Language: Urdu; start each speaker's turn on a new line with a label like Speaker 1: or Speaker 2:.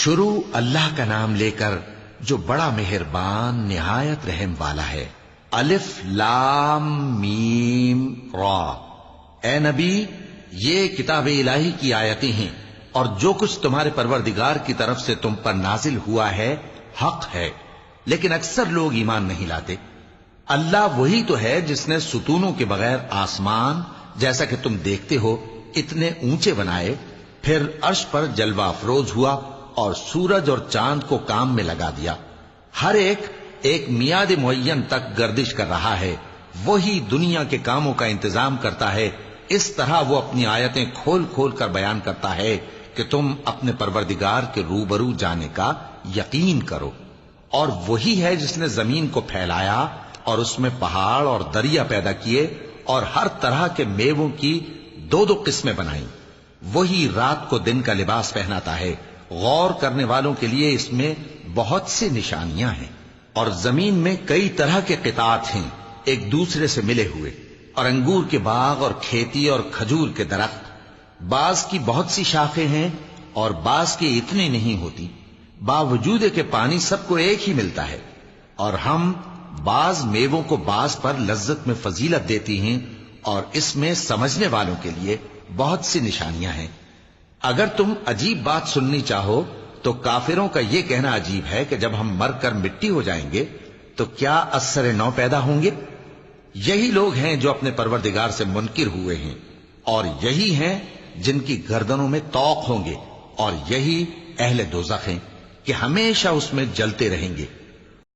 Speaker 1: شروع اللہ کا نام لے کر جو بڑا مہربان نہایت رحم والا ہے۔ الف لام میم را۔ اے نبی، یہ کتاب الہی کی آیتیں ہیں اور جو کچھ تمہارے پروردگار کی طرف سے تم پر نازل ہوا ہے حق ہے، لیکن اکثر لوگ ایمان نہیں لاتے۔ اللہ وہی تو ہے جس نے ستونوں کے بغیر آسمان جیسا کہ تم دیکھتے ہو اتنے اونچے بنائے، پھر عرش پر جلوہ افروز ہوا اور سورج اور چاند کو کام میں لگا دیا۔ ہر ایک میعاد معین تک گردش کر رہا ہے۔ وہی دنیا کے کاموں کا انتظام کرتا ہے۔ اس طرح وہ اپنی آیتیں کھول کھول کر بیان کرتا ہے کہ تم اپنے پروردگار کے روبرو جانے کا یقین کرو۔ اور وہی ہے جس نے زمین کو پھیلایا اور اس میں پہاڑ اور دریا پیدا کیے اور ہر طرح کے میووں کی دو دو قسمیں بنائیں۔ وہی رات کو دن کا لباس پہناتا ہے۔ غور کرنے والوں کے لیے اس میں بہت سی نشانیاں ہیں۔ اور زمین میں کئی طرح کے قطعات ہیں ایک دوسرے سے ملے ہوئے، اور انگور کے باغ اور کھیتی اور کھجور کے درخت، بعض کی بہت سی شاخیں ہیں اور بعض کی اتنی نہیں ہوتی، باوجود کہ پانی سب کو ایک ہی ملتا ہے۔ اور ہم بعض میووں کو بعض پر لذت میں فضیلت دیتی ہیں، اور اس میں سمجھنے والوں کے لیے بہت سی نشانیاں ہیں۔ اگر تم عجیب بات سننی چاہو تو کافروں کا یہ کہنا عجیب ہے کہ جب ہم مر کر مٹی ہو جائیں گے تو کیا از سر نو پیدا ہوں گے؟ یہی لوگ ہیں جو اپنے پروردگار سے منکر ہوئے ہیں، اور یہی ہیں جن کی گردنوں میں طوق ہوں گے، اور یہی اہل دوزخ ہیں کہ ہمیشہ اس میں جلتے رہیں گے۔